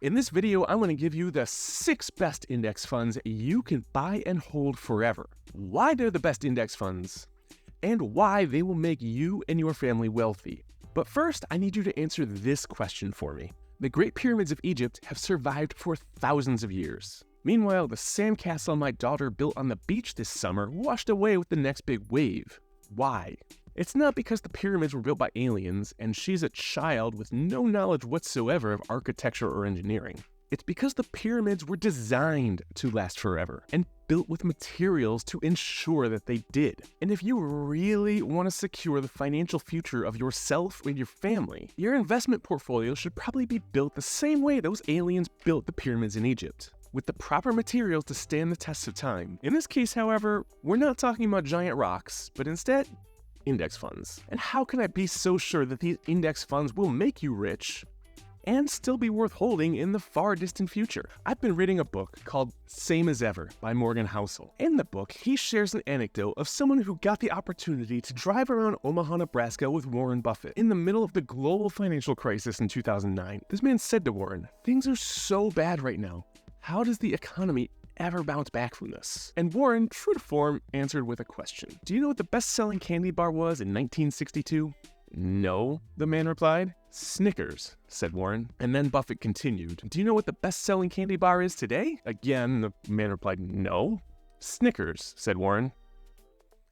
In this video, I'm going to give you the 6 best index funds you can buy and hold forever, why they're the best index funds, and why they will make you and your family wealthy. But first, I need you to answer this question for me. The Great Pyramids of Egypt have survived for thousands of years. Meanwhile, the sandcastle my daughter built on the beach this summer washed away with the next big wave. Why? It's not because the pyramids were built by aliens and she's a child with no knowledge whatsoever of architecture or engineering. It's because the pyramids were designed to last forever and built with materials to ensure that they did. And if you really want to secure the financial future of yourself and your family, your investment portfolio should probably be built the same way those aliens built the pyramids in Egypt, with the proper materials to stand the test of time. In this case, however, we're not talking about giant rocks, but instead, index funds. And how can I be so sure that these index funds will make you rich and still be worth holding in the far distant future? I've been reading a book called Same as Ever by Morgan Housel. In the book, he shares an anecdote of someone who got the opportunity to drive around Omaha, Nebraska with Warren Buffett in the middle of the global financial crisis in 2009. This man said to Warren, "Things are so bad right now. How does the economy ever bounce back from this?" And Warren, true to form, answered with a question. "Do you know what the best-selling candy bar was in 1962? "No," the man replied. "Snickers," said Warren. And then Buffett continued, "Do you know what the best-selling candy bar is today?" Again, the man replied, "No." "Snickers," said Warren.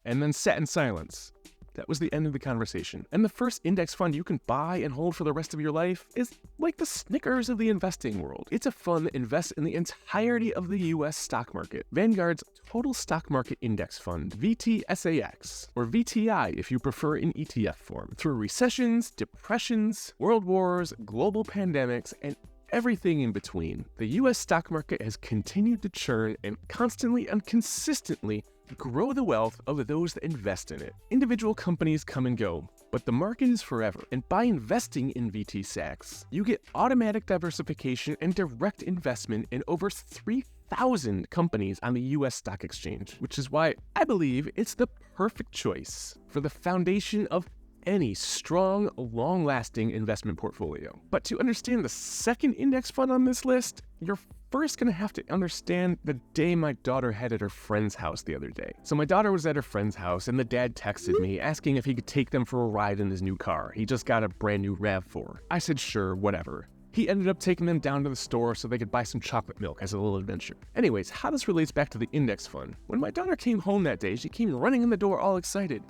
And then sat in silence. That was the end of the conversation. And the first index fund you can buy and hold for the rest of your life is like the Snickers of the investing world. It's a fund that invests in the entirety of the US stock market. Vanguard's Total Stock Market Index Fund, VTSAX, or VTI if you prefer in ETF form, through recessions, depressions, world wars, global pandemics, and everything in between. The US stock market has continued to churn and constantly and consistently grow the wealth of those that invest in it. Individual companies come and go, but the market is forever. And by investing in VTSAX, you get automatic diversification and direct investment in over 3,000 companies on the US stock exchange, which is why I believe it's the perfect choice for the foundation of any strong, long-lasting investment portfolio. But to understand the second index fund on this list, you're first going to have to understand the day my daughter had at her friend's house the other day. So my daughter was at her friend's house and the dad texted me asking if he could take them for a ride in his new car. He just got a brand new RAV4. I said sure, whatever. He ended up taking them down to the store so they could buy some chocolate milk as a little adventure. Anyways, how this relates back to the index fund. When my daughter came home that day, she came running in the door all excited.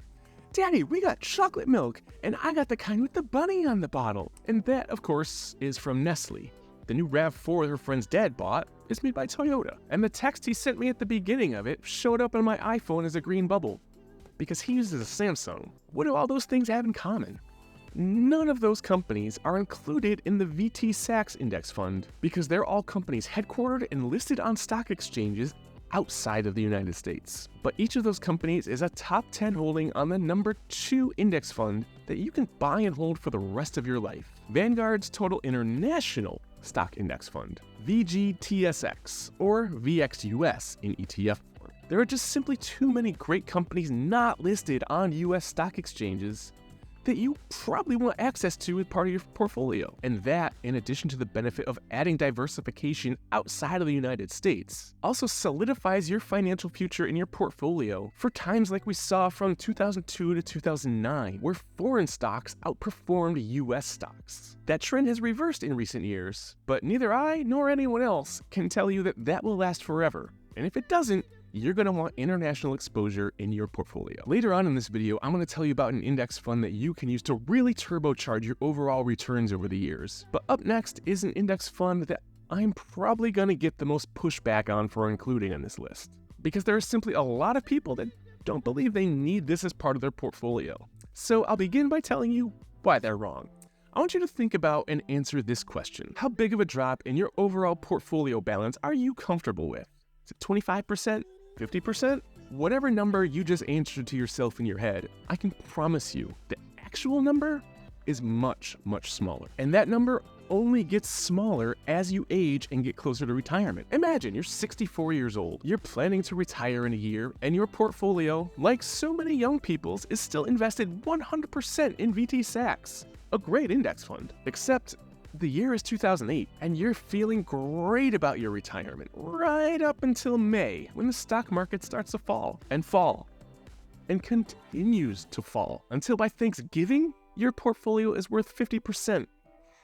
"Daddy, we got chocolate milk, and I got the kind with the bunny on the bottle." And that, of course, is from Nestle. The new RAV4 her friend's dad bought is made by Toyota. And the text he sent me at the beginning of it showed up on my iPhone as a green bubble, because he uses a Samsung. What do all those things have in common? None of those companies are included in the VTSAX index fund because they're all companies headquartered and listed on stock exchanges outside of the United States. But each of those companies is a top 10 holding on the number 2 index fund that you can buy and hold for the rest of your life. Vanguard's Total International Stock Index Fund, VGTSX, or VXUS in ETF form. There are just simply too many great companies not listed on US stock exchanges that you probably want access to as part of your portfolio. And that, in addition to the benefit of adding diversification outside of the United States, also solidifies your financial future in your portfolio for times like we saw from 2002 to 2009, where foreign stocks outperformed US stocks. That trend has reversed in recent years, but neither I nor anyone else can tell you that that will last forever. And if it doesn't, you're going to want international exposure in your portfolio. Later on in this video, I'm going to tell you about an index fund that you can use to really turbocharge your overall returns over the years. But up next is an index fund that I'm probably going to get the most pushback on for including on this list, because there are simply a lot of people that don't believe they need this as part of their portfolio. So I'll begin by telling you why they're wrong. I want you to think about and answer this question. How big of a drop in your overall portfolio balance are you comfortable with? Is it 25%? 50%? Whatever number you just answered to yourself in your head, I can promise you the actual number is much, much smaller. And that number only gets smaller as you age and get closer to retirement. Imagine you're 64 years old, you're planning to retire in a year, and your portfolio, like so many young people's, is still invested 100% in VTSAX, a great index fund. Except the year is 2008, and you're feeling great about your retirement right up until May, when the stock market starts to fall, and continues to fall, until by Thanksgiving, your portfolio is worth 50%,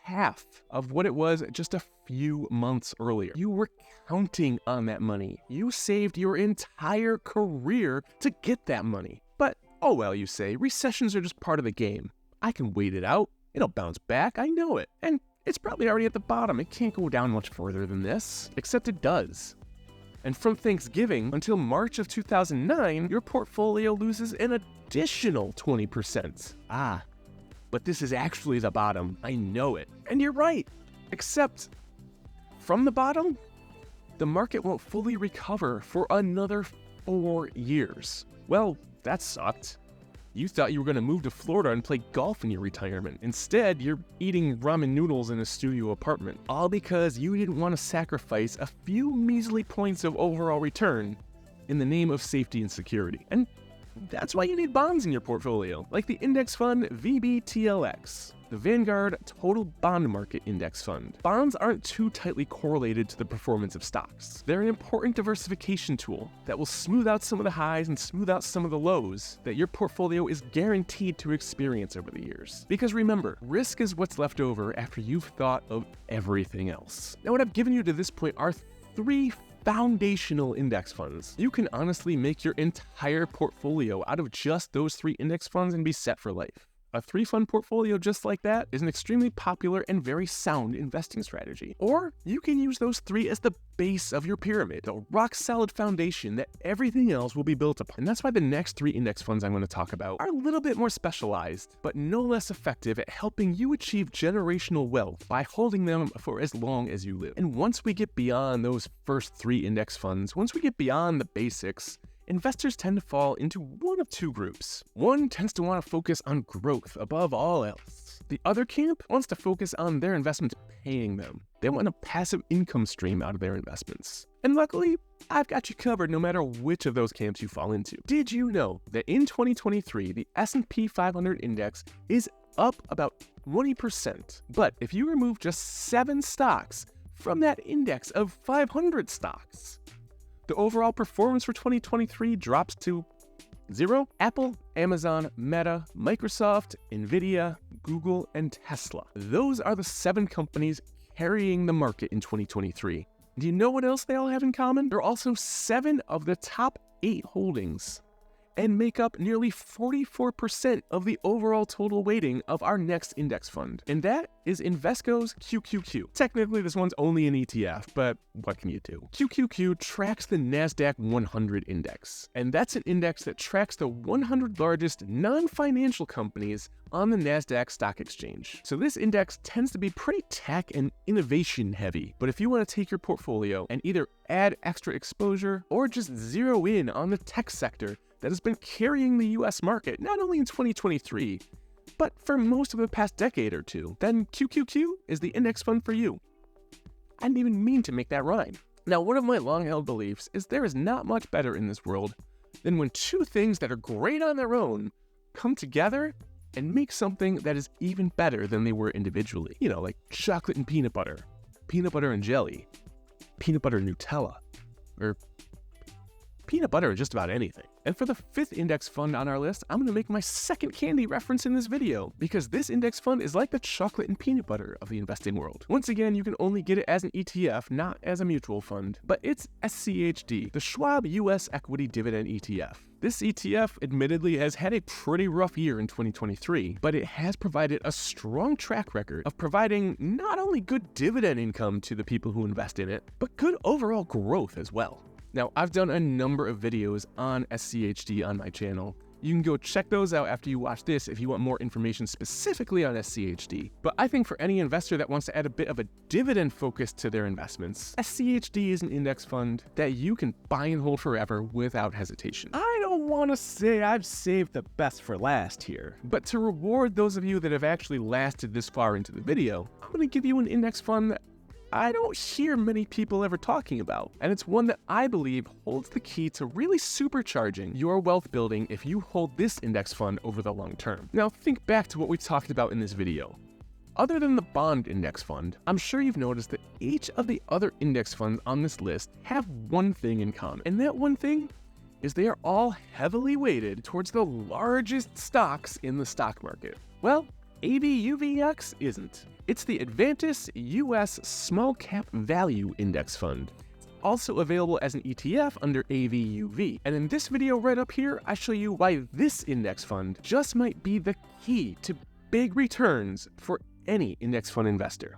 half of what it was just a few months earlier. You were counting on that money. You saved your entire career to get that money. But, oh well, you say, recessions are just part of the game. I can wait it out. It'll bounce back, I know it. And it's probably already at the bottom. It can't go down much further than this, except it does. And from Thanksgiving until March of 2009, your portfolio loses an additional 20%. But this is actually the bottom. I know it. And you're right. Except, from the bottom, the market won't fully recover for another 4 years. Well, that sucked. You thought you were going to move to Florida and play golf in your retirement. Instead, you're eating ramen noodles in a studio apartment. All because you didn't want to sacrifice a few measly points of overall return in the name of safety and security. And that's why you need bonds in your portfolio, like the index fund VBTLX, the Vanguard Total Bond Market Index Fund. Bonds aren't too tightly correlated to the performance of stocks. They're an important diversification tool that will smooth out some of the highs and smooth out some of the lows that your portfolio is guaranteed to experience over the years. Because remember, risk is what's left over after you've thought of everything else. Now, what I've given you to this point are 3 foundational index funds. You can honestly make your entire portfolio out of just those 3 index funds and be set for life. A 3-fund portfolio just like that is an extremely popular and very sound investing strategy. Or you can use those 3 as the base of your pyramid, the rock-solid foundation that everything else will be built upon. And that's why the next 3 index funds I'm going to talk about are a little bit more specialized, but no less effective at helping you achieve generational wealth by holding them for as long as you live. And once we get beyond those first 3 index funds, once we get beyond the basics, investors tend to fall into one of 2 groups. One tends to want to focus on growth above all else. The other camp wants to focus on their investments paying them. They want a passive income stream out of their investments. And luckily, I've got you covered no matter which of those camps you fall into. Did you know that in 2023, the S&P 500 index is up about 20%? But if you remove just 7 stocks from that index of 500 stocks, the overall performance for 2023 drops to 0. Apple, Amazon, Meta, Microsoft, Nvidia, Google, and Tesla. Those are the 7 companies carrying the market in 2023. Do you know what else they all have in common? They're also 7 of the top 8 holdings and make up nearly 44% of the overall total weighting of our next index fund. And that is Invesco's QQQ. Technically, this one's only an ETF, but what can you do? QQQ tracks the NASDAQ 100 index, and that's an index that tracks the 100 largest non-financial companies on the NASDAQ stock exchange. So this index tends to be pretty tech and innovation heavy, but if you want to take your portfolio and either add extra exposure or just zero in on the tech sector that has been carrying the US market not only in 2023, but for most of the past decade or two, then QQQ is the index fund for you. I didn't even mean to make that rhyme. Now, one of my long-held beliefs is there is not much better in this world than when 2 things that are great on their own come together and make something that is even better than they were individually. You know, like chocolate and peanut butter and jelly, peanut butter and Nutella, or peanut butter and just about anything. And for the 5th index fund on our list, I'm going to make my second candy reference in this video, because this index fund is like the chocolate and peanut butter of the investing world. Once again, you can only get it as an ETF, not as a mutual fund, but it's SCHD, the Schwab US Equity Dividend ETF. This ETF admittedly has had a pretty rough year in 2023, but it has provided a strong track record of providing not only good dividend income to the people who invest in it, but good overall growth as well. Now, I've done a number of videos on SCHD on my channel. You can go check those out after you watch this if you want more information specifically on SCHD. But I think for any investor that wants to add a bit of a dividend focus to their investments, SCHD is an index fund that you can buy and hold forever without hesitation. I don't want to say I've saved the best for last here, but to reward those of you that have actually lasted this far into the video, I'm going to give you an index fund that I don't hear many people ever talking about, and it's one that I believe holds the key to really supercharging your wealth building if you hold this index fund over the long term. Now think back to what we talked about in this video. Other than the bond index fund, I'm sure you've noticed that each of the other index funds on this list have one thing in common, and that one thing is they are all heavily weighted towards the largest stocks in the stock market. Well, AVUVX isn't. It's the Advantis US Small Cap Value Index Fund. It's also available as an ETF under AVUV. And in this video right up here, I show you why this index fund just might be the key to big returns for any index fund investor.